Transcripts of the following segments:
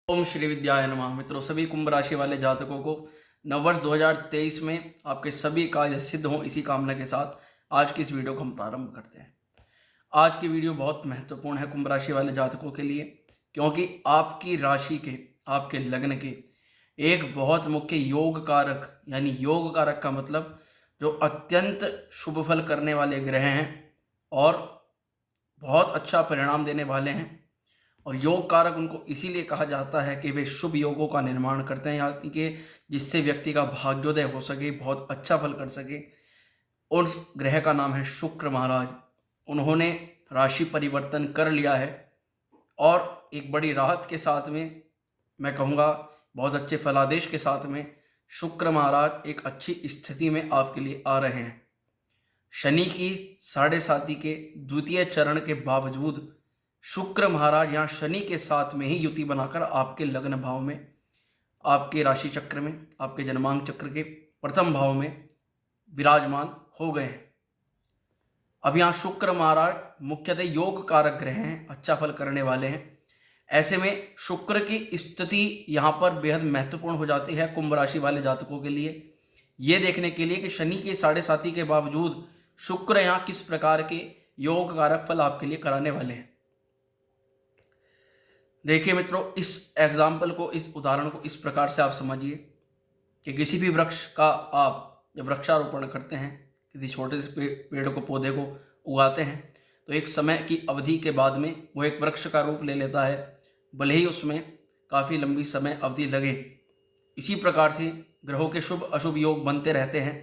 ओम श्री विद्याय नमः। मित्रों, सभी कुंभ राशि वाले जातकों को नववर्ष 2023 में आपके सभी कार्य सिद्ध हों, इसी कामना के साथ आज की इस वीडियो को हम प्रारंभ करते हैं। आज की वीडियो बहुत महत्वपूर्ण है कुंभ राशि वाले जातकों के लिए, क्योंकि आपकी राशि के, आपके लग्न के एक बहुत मुख्य योग कारक, यानी योग कारक का मतलब जो अत्यंत शुभ फल करने वाले ग्रह हैं और बहुत अच्छा परिणाम देने वाले हैं। और योग कारक उनको इसीलिए कहा जाता है कि वे शुभ योगों का निर्माण करते हैं, यानी कि जिससे व्यक्ति का भाग्योदय हो सके, बहुत अच्छा फल कर सके। उस ग्रह का नाम है शुक्र महाराज। उन्होंने राशि परिवर्तन कर लिया है और एक बड़ी राहत के साथ में, मैं कहूँगा बहुत अच्छे फलादेश के साथ में, शुक्र महाराज एक अच्छी स्थिति में आपके लिए आ रहे हैं। शनि की 7.5 के द्वितीय चरण के बावजूद शुक्र महाराज यहाँ शनि के साथ में ही युति बनाकर आपके लग्न भाव में, आपके राशि चक्र में, आपके जन्मांक चक्र के प्रथम भाव में विराजमान हो गए हैं। अब यहाँ शुक्र महाराज मुख्यतः योग कारक ग्रह हैं, अच्छा फल करने वाले हैं। ऐसे में शुक्र की स्थिति यहाँ पर बेहद महत्वपूर्ण हो जाती है कुंभ राशि वाले जातकों के लिए, ये देखने के लिए कि शनि के 7.5 के बावजूद शुक्र यहाँ किस प्रकार के योग कारक फल आपके लिए कराने वाले हैं। देखिए मित्रों, इस एग्जाम्पल को, इस उदाहरण को इस प्रकार से आप समझिए कि किसी भी वृक्ष का आप जब वृक्षारोपण करते हैं, किसी छोटे से पेड़ को, पौधे को उगाते हैं, तो एक समय की अवधि के बाद में वो एक वृक्ष का रूप ले लेता है, भले ही उसमें काफ़ी लंबी समय अवधि लगे। इसी प्रकार से ग्रहों के शुभ अशुभ योग बनते रहते हैं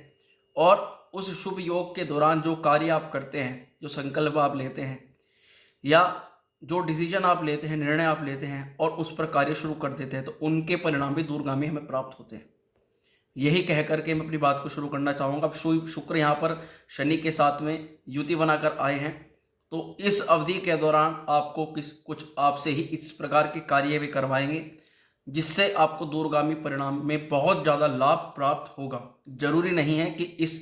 और उस शुभ योग के दौरान जो कार्य आप करते हैं, जो संकल्प आप लेते हैं या जो डिसीजन आप लेते हैं, निर्णय आप लेते हैं और उस पर कार्य शुरू कर देते हैं, तो उनके परिणाम भी दूरगामी हमें प्राप्त होते हैं। यही कह करके मैं अपनी बात को शुरू करना चाहूँगा। अब शुक्र यहाँ पर शनि के साथ में युति बनाकर आए हैं, तो इस अवधि के दौरान आपको कुछ आपसे ही इस प्रकार के कार्य भी करवाएंगे जिससे आपको दूरगामी परिणाम में बहुत ज़्यादा लाभ प्राप्त होगा। जरूरी नहीं है कि इस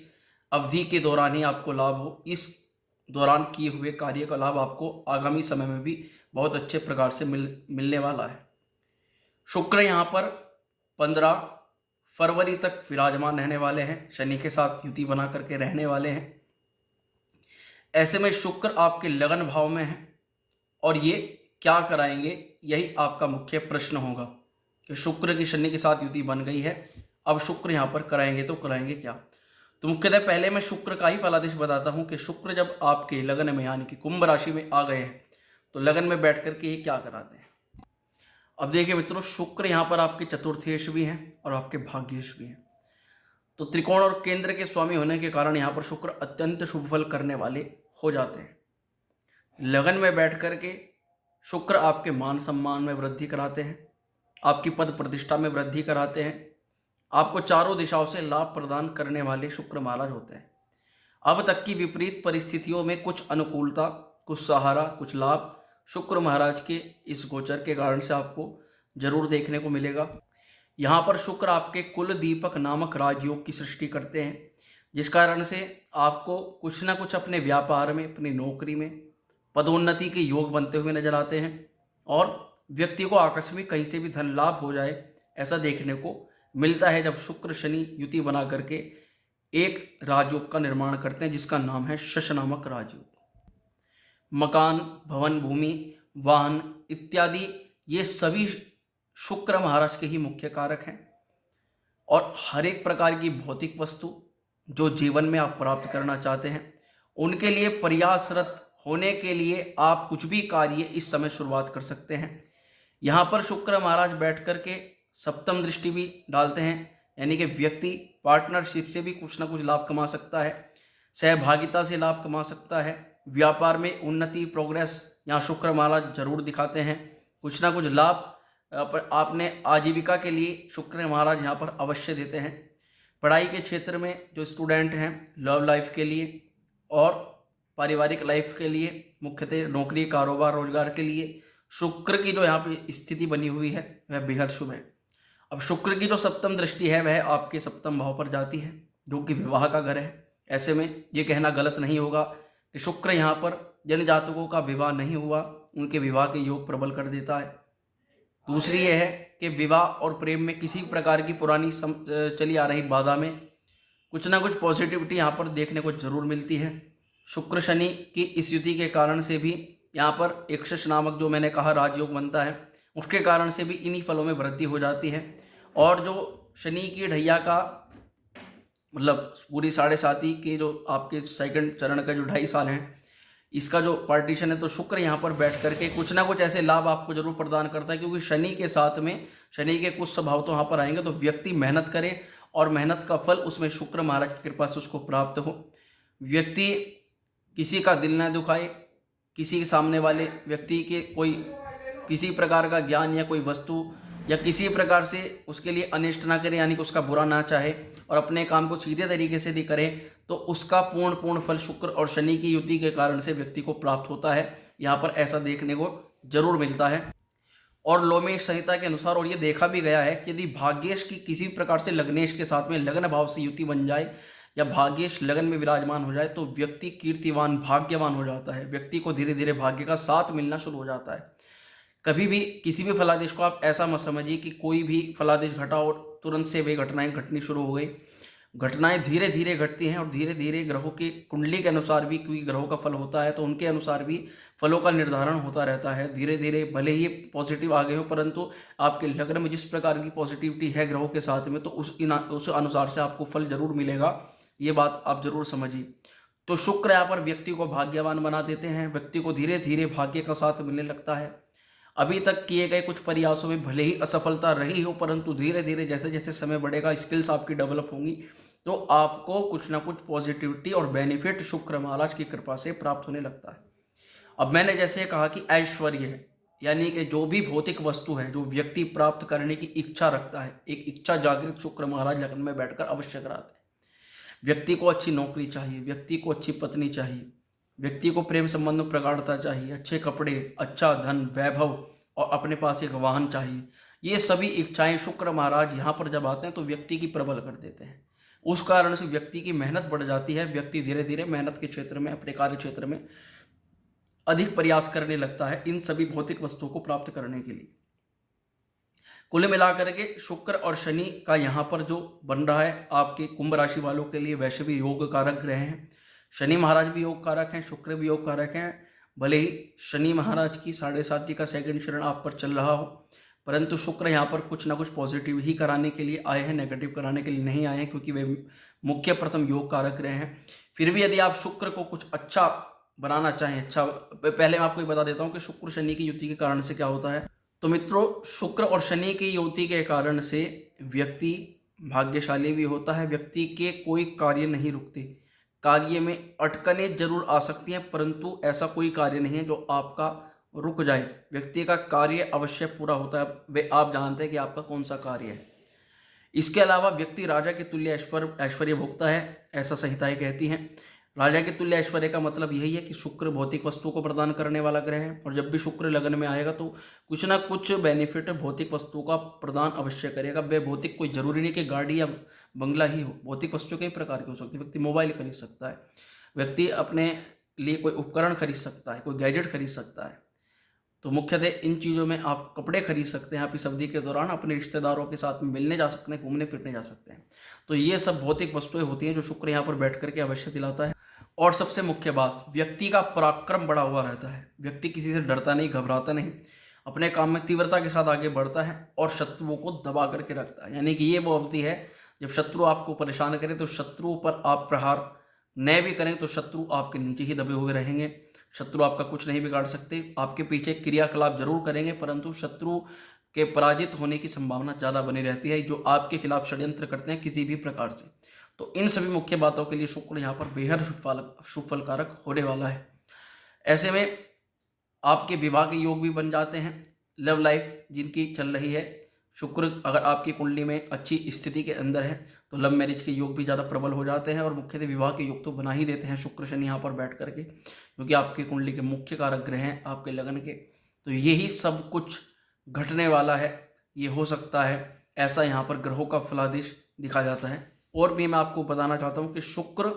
अवधि के दौरान ही आपको लाभ हो, इस दौरान किए हुए कार्य का लाभ आपको आगामी समय में भी बहुत अच्छे प्रकार से मिलने वाला है। शुक्र यहाँ पर 15 फरवरी तक विराजमान रहने वाले हैं, शनि के साथ युति बना करके रहने वाले हैं। ऐसे में शुक्र आपके लगन भाव में है और ये क्या कराएंगे, यही आपका मुख्य प्रश्न होगा कि शुक्र की शनि के साथ युति बन गई है, अब शुक्र यहाँ पर कराएंगे तो कराएंगे क्या। तो मुख्यतः पहले मैं शुक्र का ही फलादेश बताता हूं कि शुक्र जब आपके लगन में, यानी कि कुंभ राशि में आ गए हैं, तो लगन में बैठ करके ये क्या कराते हैं। अब देखिए मित्रों, शुक्र यहाँ पर आपके चतुर्थेश भी हैं और आपके भाग्येश भी हैं, तो त्रिकोण और केंद्र के स्वामी होने के कारण यहाँ पर शुक्र अत्यंत शुभ फल करने वाले हो जाते हैं। लगन में बैठ करके शुक्र आपके मान सम्मान में वृद्धि कराते हैं, आपकी पद प्रतिष्ठा में वृद्धि कराते हैं, आपको चारों दिशाओं से लाभ प्रदान करने वाले शुक्र महाराज होते हैं। अब तक की विपरीत परिस्थितियों में कुछ अनुकूलता, कुछ सहारा, कुछ लाभ शुक्र महाराज के इस गोचर के कारण से आपको जरूर देखने को मिलेगा। यहाँ पर शुक्र आपके कुल दीपक नामक राजयोग की सृष्टि करते हैं, जिस कारण से आपको कुछ ना कुछ अपने व्यापार में, अपनी नौकरी में पदोन्नति के योग बनते हुए नजर आते हैं और व्यक्ति को आकस्मिक कहीं से भी धन लाभ हो जाए, ऐसा देखने को मिलता है जब शुक्र शनि युति बना करके एक राजयोग का निर्माण करते हैं जिसका नाम है शश नामक राजयोग। मकान, भवन, भूमि, वाहन इत्यादि ये सभी शुक्र महाराज के ही मुख्य कारक हैं और हर एक प्रकार की भौतिक वस्तु जो जीवन में आप प्राप्त करना चाहते हैं, उनके लिए प्रयासरत होने के लिए आप कुछ भी कार्य इस समय शुरुआत कर सकते हैं। यहाँ पर शुक्र महाराज बैठ करके सप्तम दृष्टि भी डालते हैं, यानी कि व्यक्ति पार्टनरशिप से भी कुछ ना कुछ लाभ कमा सकता है, सहभागिता से लाभ कमा सकता है, व्यापार में उन्नति, प्रोग्रेस यहाँ शुक्र महाराज जरूर दिखाते हैं। कुछ ना कुछ लाभ आपने आजीविका के लिए शुक्र महाराज यहाँ पर अवश्य देते हैं। पढ़ाई के क्षेत्र में जो स्टूडेंट हैं, लव लाइफ के लिए और पारिवारिक लाइफ के लिए, मुख्यतः नौकरी, कारोबार, रोजगार के लिए शुक्र की जो यहाँ पे स्थिति बनी हुई है वह बेहद शुभ है। अब शुक्र की जो सप्तम दृष्टि है वह आपके सप्तम भाव पर जाती है, जो कि विवाह का घर है। ऐसे में ये कहना गलत नहीं होगा कि शुक्र यहाँ पर जिन जातकों का विवाह नहीं हुआ, उनके विवाह के योग प्रबल कर देता है। दूसरी ये है कि विवाह और प्रेम में किसी प्रकार की पुरानी चली आ रही बाधा में कुछ ना कुछ पॉजिटिविटी यहाँ पर देखने को जरूर मिलती है। शुक्र शनि की इस युति के कारण से भी यहाँ पर एकशश नामक जो मैंने कहा राजयोग बनता है, उसके कारण से भी इन्हीं फलों में वृद्धि हो जाती है। और जो शनि की ढैया का मतलब पूरी 7.5 के जो आपके सेकंड चरण का जो 2.5 साल है, इसका जो पार्टीशन है, तो शुक्र यहाँ पर बैठ करके कुछ ना कुछ ऐसे लाभ आपको जरूर प्रदान करता है। क्योंकि शनि के साथ में शनि के कुछ स्वभाव तो यहाँ पर आएंगे, तो व्यक्ति मेहनत करे और मेहनत का फल उसमें शुक्र महाराज की कृपा से उसको प्राप्त हो। व्यक्ति किसी का दिल न दुखाए, किसी के सामने वाले व्यक्ति के कोई किसी प्रकार का ज्ञान या कोई वस्तु या किसी प्रकार से उसके लिए अनिष्ट ना करे, यानी कि उसका बुरा ना चाहे और अपने काम को सीधे तरीके से भी करे, तो उसका पूर्ण फल शुक्र और शनि की युति के कारण से व्यक्ति को प्राप्त होता है। यहाँ पर ऐसा देखने को जरूर मिलता है। और लोमेश संहिता के अनुसार और ये देखा भी गया है कि यदि भाग्येश की किसी प्रकार से लग्नेश के साथ में लग्न भाव से युति बन जाए या भाग्येश लगन में विराजमान हो जाए, तो व्यक्ति कीर्तिवान भाग्यवान हो जाता है। व्यक्ति को धीरे धीरे भाग्य का साथ मिलना शुरू हो जाता है। कभी भी किसी भी फलादेश को आप ऐसा मत समझिए कि कोई भी फलादेश घटा और तुरंत से वे घटनाएं घटनी शुरू हो गई। घटनाएं धीरे धीरे घटती हैं और धीरे धीरे ग्रहों की कुंडली के अनुसार भी, क्योंकि ग्रहों का फल होता है तो उनके अनुसार भी फलों का निर्धारण होता रहता है। धीरे धीरे भले ही पॉजिटिव आ गए हो, परंतु आपके लग्न में जिस प्रकार की पॉजिटिविटी है ग्रहों के साथ में, तो उस अनुसार से आपको फल जरूर मिलेगा। ये बात आप जरूर समझिए। तो शुक्र यहाँ पर व्यक्ति को भाग्यवान बना देते हैं, व्यक्ति को धीरे धीरे भाग्य का साथ मिलने लगता है। अभी तक किए गए कुछ प्रयासों में भले ही असफलता रही हो, परंतु धीरे धीरे जैसे जैसे समय बढ़ेगा, स्किल्स आपकी डेवलप होंगी, तो आपको कुछ ना कुछ पॉजिटिविटी और बेनिफिट शुक्र महाराज की कृपा से प्राप्त होने लगता है। अब मैंने जैसे कहा कि ऐश्वर्य है, यानी कि जो भी भौतिक वस्तु है जो व्यक्ति प्राप्त करने की इच्छा रखता है, एक इच्छा जागृत शुक्र महाराज लगन में बैठकर अवश्य कराते हैं। व्यक्ति को अच्छी नौकरी चाहिए, व्यक्ति को अच्छी पत्नी चाहिए, व्यक्ति को प्रेम संबंध में प्रगाढ़ता चाहिए, अच्छे कपड़े, अच्छा धन, वैभव और अपने पास एक वाहन चाहिए। ये सभी इच्छाएं शुक्र महाराज यहाँ पर जब आते हैं तो व्यक्ति की प्रबल कर देते हैं। उस कारण से व्यक्ति की मेहनत बढ़ जाती है। व्यक्ति धीरे धीरे मेहनत के क्षेत्र में, अपने कार्य क्षेत्र में अधिक प्रयास करने लगता है इन सभी भौतिक वस्तुओं को प्राप्त करने के लिए। कुल मिलाकर के शुक्र और शनि का यहाँ पर जो बन रहा है आपके कुंभ राशि वालों के लिए, वैसे भी योग कारक ग्रह हैं। शनि महाराज भी योग कारक हैं, शुक्र भी योग कारक हैं। भले ही शनि महाराज की 7.5 का सेकंड चरण आप पर चल रहा हो, परंतु शुक्र यहाँ पर कुछ ना कुछ पॉजिटिव ही कराने के लिए आए हैं, नेगेटिव कराने के लिए नहीं आए हैं, क्योंकि वे मुख्य प्रथम योग कारक रहे हैं। फिर भी यदि आप शुक्र को कुछ अच्छा बनाना चाहें, अच्छा, पहले मैं आपको बता देता हूँ कि शुक्र शनि की युति के कारण से क्या होता है। तो मित्रों, शुक्र और शनि की युति के कारण से व्यक्ति भाग्यशाली भी होता है। व्यक्ति के कोई कार्य नहीं रुकते, कार्य में अटकनें जरूर आ सकती हैं, परंतु ऐसा कोई कार्य नहीं है जो आपका रुक जाए। व्यक्ति का कार्य अवश्य पूरा होता है। वे आप जानते हैं कि आपका कौन सा कार्य है। इसके अलावा व्यक्ति राजा के तुल्य ऐश्वर्य भोगता है, ऐसा संहिताएं कहती हैं। राजा के तुल्य ऐश्वर्य का मतलब यही है कि शुक्र भौतिक वस्तुओं को प्रदान करने वाला ग्रह है, और जब भी शुक्र लगन में आएगा तो कुछ ना कुछ बेनिफिट भौतिक वस्तुओं का प्रदान अवश्य करेगा। वे भौतिक कोई जरूरी नहीं कि गाड़ी या बंगला ही हो, भौतिक वस्तु कई प्रकार की हो सकती है। व्यक्ति मोबाइल खरीद सकता है, व्यक्ति अपने लिए कोई उपकरण खरीद सकता है, कोई गैजेट खरीद सकता है। तो मुख्यतः इन चीज़ों में आप कपड़े खरीद सकते हैं, आप इस अवधि के दौरान अपने रिश्तेदारों के साथ में मिलने जा सकते हैं, घूमने फिरने जा सकते हैं। तो ये सब भौतिक वस्तुएं होती हैं जो शुक्र यहाँ पर बैठ करके अवश्य दिलाता है। और सबसे मुख्य बात, व्यक्ति का पराक्रम बढ़ा हुआ रहता है। व्यक्ति किसी से डरता नहीं, घबराता नहीं, अपने काम में तीव्रता के साथ आगे बढ़ता है और शत्रुओं को दबा करके रखता है। यानी कि ये वो अवधि है जब शत्रु आपको परेशान करे तो शत्रु पर आप प्रहार न भी करें तो शत्रु आपके नीचे ही दबे हुए रहेंगे। शत्रु आपका कुछ नहीं बिगाड़ सकते, आपके पीछे क्रियाकलाप जरूर करेंगे, परंतु शत्रु के पराजित होने की संभावना ज़्यादा बनी रहती है, जो आपके खिलाफ षड्यंत्र करते हैं किसी भी प्रकार से। तो इन सभी मुख्य बातों के लिए शुक्र यहाँ पर बेहद शुभ फलकारक होने वाला है। ऐसे में आपके विवाह के योग भी बन जाते हैं। लव लाइफ जिनकी चल रही है, शुक्र अगर आपकी कुंडली में अच्छी स्थिति के अंदर है तो लव मैरिज के योग भी ज़्यादा प्रबल हो जाते हैं, और मुख्यतः विवाह के योग तो बना ही देते हैं शुक्र शनि यहाँ पर बैठ करके, क्योंकि आपकी कुंडली के मुख्य कारक ग्रह हैं आपके लगन के। तो यही सब कुछ घटने वाला है, ये हो सकता है, ऐसा यहाँ पर ग्रहों का फलादेश दिखा जाता है। और भी मैं आपको बताना चाहता हूँ कि शुक्र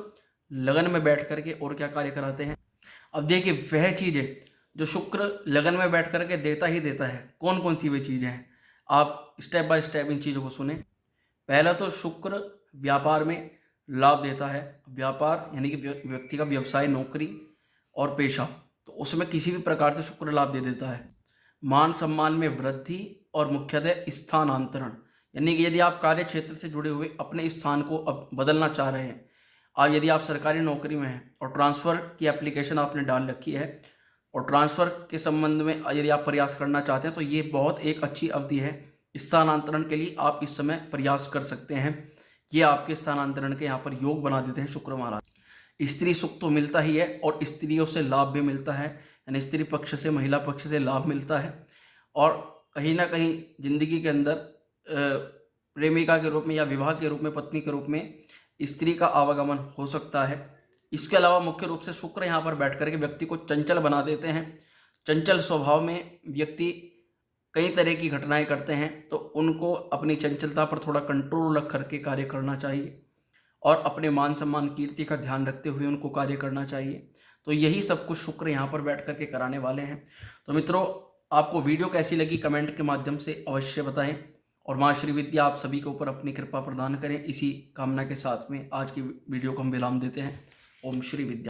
लगन में बैठ करके और क्या कार्य कराते हैं। अब देखिए, वह चीज़ें जो शुक्र लगन में बैठ करके देता ही देता है। कौन कौन सी वे चीज़ें हैं, आप स्टेप बाय स्टेप इन चीज़ों को सुने। पहला तो शुक्र व्यापार में लाभ देता है। व्यापार यानी कि व्यक्ति का व्यवसाय, नौकरी और पेशा, तो उसमें किसी भी प्रकार से शुक्र लाभ दे देता है। मान सम्मान में वृद्धि और मुख्यतः स्थानांतरण, यानी कि यदि आप कार्य क्षेत्र से जुड़े हुए अपने स्थान को अब बदलना चाह रहे हैं, और यदि आप सरकारी नौकरी में हैं और ट्रांसफ़र की एप्लीकेशन आपने डाल रखी है और ट्रांसफ़र के संबंध में यदि आप प्रयास करना चाहते हैं, तो ये बहुत एक अच्छी अवधि है। स्थानांतरण के लिए आप इस समय प्रयास कर सकते हैं। ये आपके स्थानांतरण के यहाँ पर योग बना देते हैं शुक्र महाराज। स्त्री सुख तो मिलता ही है और स्त्रियों से लाभ भी मिलता है, यानी स्त्री पक्ष से, महिला पक्ष से लाभ मिलता है। और कहीं ना कहीं जिंदगी के अंदर प्रेमिका के रूप में या विवाह के रूप में, पत्नी के रूप में स्त्री का आवागमन हो सकता है। इसके अलावा मुख्य रूप से शुक्र यहाँ पर बैठ करके व्यक्ति को चंचल बना देते हैं। चंचल स्वभाव में व्यक्ति कई तरह की घटनाएं करते हैं, तो उनको अपनी चंचलता पर थोड़ा कंट्रोल रख करके कार्य करना चाहिए और अपने मान सम्मान, कीर्ति का ध्यान रखते हुए उनको कार्य करना चाहिए। तो यही सब कुछ शुक्र यहाँ पर बैठ करके कराने वाले हैं। तो मित्रों, आपको वीडियो कैसी लगी कमेंट के माध्यम से अवश्य बताएं और माँ श्री विद्या आप सभी के ऊपर अपनी कृपा प्रदान करें। इसी कामना के साथ में आज की वीडियो को हम विराम देते हैं। ओम श्री विद्या।